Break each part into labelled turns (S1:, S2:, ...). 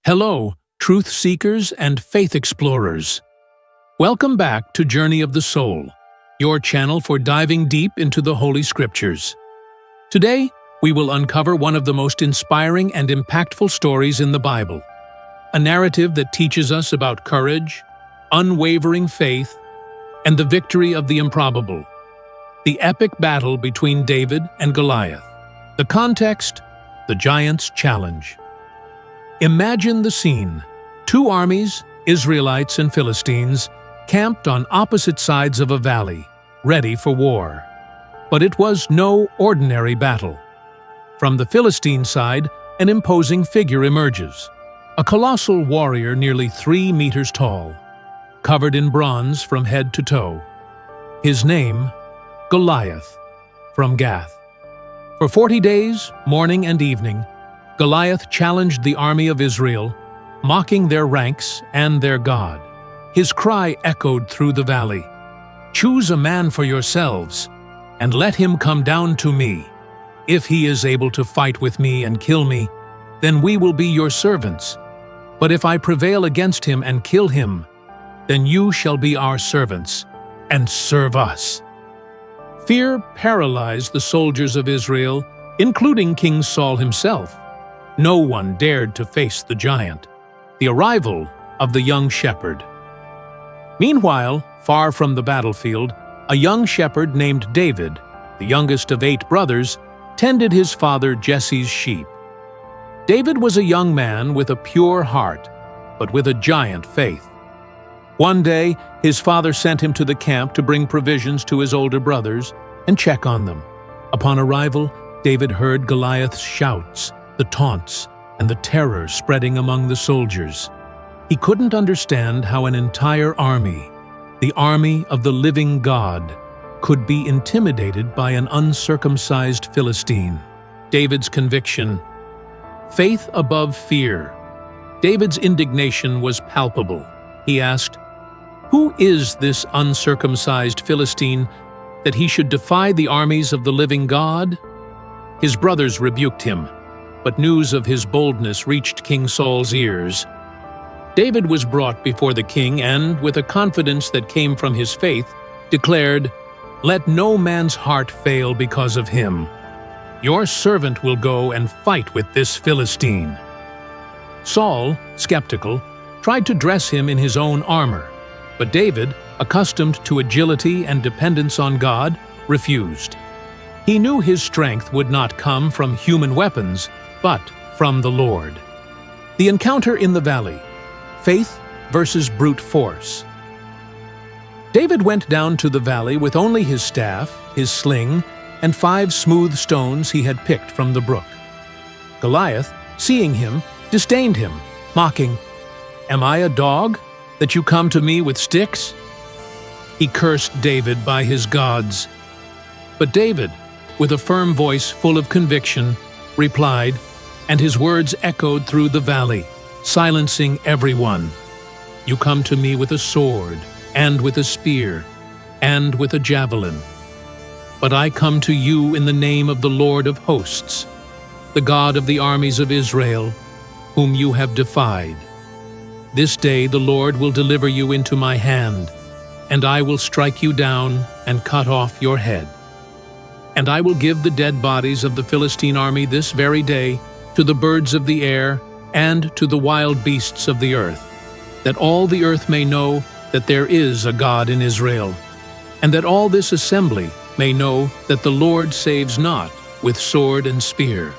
S1: Hello, truth seekers and faith explorers. Welcome back to Journey of the Soul, your channel for diving deep into the Holy Scriptures. Today, we will uncover one of the most inspiring and impactful stories in the Bible, a narrative that teaches us about courage, unwavering faith, and the victory of the improbable, the epic battle between David and Goliath. The context: the giant's challenge. Imagine the scene. Two armies, Israelites and Philistines, camped on opposite sides of a valley, ready for war. But it was no ordinary battle. From the Philistine side, an imposing figure emerges. A colossal warrior nearly 3 meters tall, covered in bronze from head to toe. His name, Goliath, from Gath. For 40 days, morning and evening, Goliath challenged the army of Israel, mocking their ranks and their God. His cry echoed through the valley, "Choose a man for yourselves, and let him come down to me. If he is able to fight with me and kill me, then we will be your servants. But if I prevail against him and kill him, then you shall be our servants, and serve us." Fear paralyzed the soldiers of Israel, including King Saul himself. No one dared to face the giant. The arrival of the young shepherd. Meanwhile, far from the battlefield, a young shepherd named David, the youngest of 8 brothers, tended his father Jesse's sheep. David was a young man with a pure heart, but with a giant faith. One day, his father sent him to the camp to bring provisions to his older brothers and check on them. Upon arrival, David heard Goliath's shouts, the taunts, and the terror spreading among the soldiers. He couldn't understand how an entire army, the army of the living God, could be intimidated by an uncircumcised Philistine. David's conviction: faith above fear. David's indignation was palpable. He asked, "Who is this uncircumcised Philistine that he should defy the armies of the living God?" His brothers rebuked him, but news of his boldness reached King Saul's ears. David was brought before the king and, with a confidence that came from his faith, declared, "Let no man's heart fail because of him. Your servant will go and fight with this Philistine." Saul, skeptical, tried to dress him in his own armor, but David, accustomed to agility and dependence on God, refused. He knew his strength would not come from human weapons, but from the Lord. The encounter in the valley: faith versus brute force. David went down to the valley with only his staff, his sling, and 5 smooth stones he had picked from the brook. Goliath, seeing him, disdained him, mocking, "Am I a dog, that you come to me with sticks?" He cursed David by his gods. But David, with a firm voice full of conviction, replied, and his words echoed through the valley, silencing everyone. "You come to me with a sword, and with a spear, and with a javelin. But I come to you in the name of the Lord of hosts, the God of the armies of Israel, whom you have defied. This day the Lord will deliver you into my hand, and I will strike you down and cut off your head. And I will give the dead bodies of the Philistine army this very day to the birds of the air and to the wild beasts of the earth, that all the earth may know that there is a God in Israel, and that all this assembly may know that the Lord saves not with sword and spear.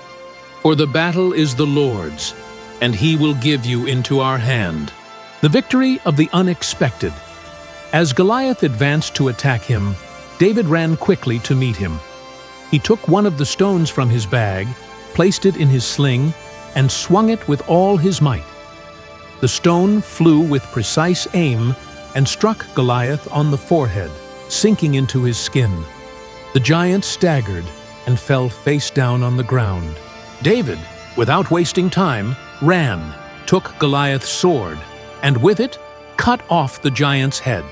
S1: For the battle is the Lord's, and he will give you into our hand." The victory of the unexpected. As Goliath advanced to attack him, David ran quickly to meet him. He took one of the stones from his bag, placed it in his sling, and swung it with all his might. The stone flew with precise aim and struck Goliath on the forehead, sinking into his skin. The giant staggered and fell face down on the ground. David, without wasting time, ran, took Goliath's sword, and with it cut off the giant's head.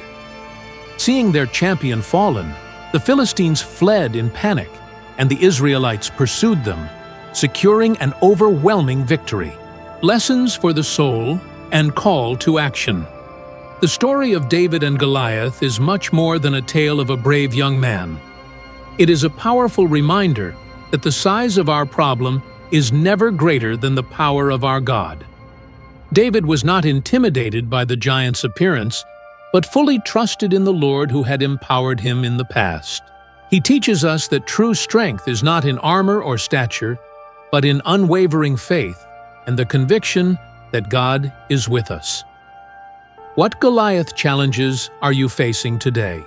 S1: Seeing their champion fallen, the Philistines fled in panic, and the Israelites pursued them, securing an overwhelming victory. Lessons for the soul and call to action. The story of David and Goliath is much more than a tale of a brave young man. It is a powerful reminder that the size of our problem is never greater than the power of our God. David was not intimidated by the giant's appearance, but fully trusted in the Lord who had empowered him in the past. He teaches us that true strength is not in armor or stature, but in unwavering faith and the conviction that God is with us. What Goliath challenges are you facing today?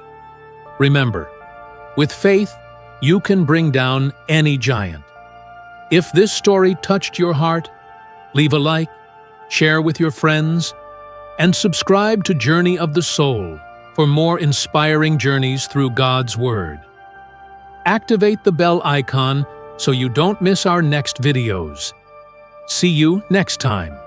S1: Remember, with faith, you can bring down any giant. If this story touched your heart, leave a like, share with your friends, and subscribe to Journey of the Soul for more inspiring journeys through God's Word. Activate the bell icon so you don't miss our next videos. See you next time.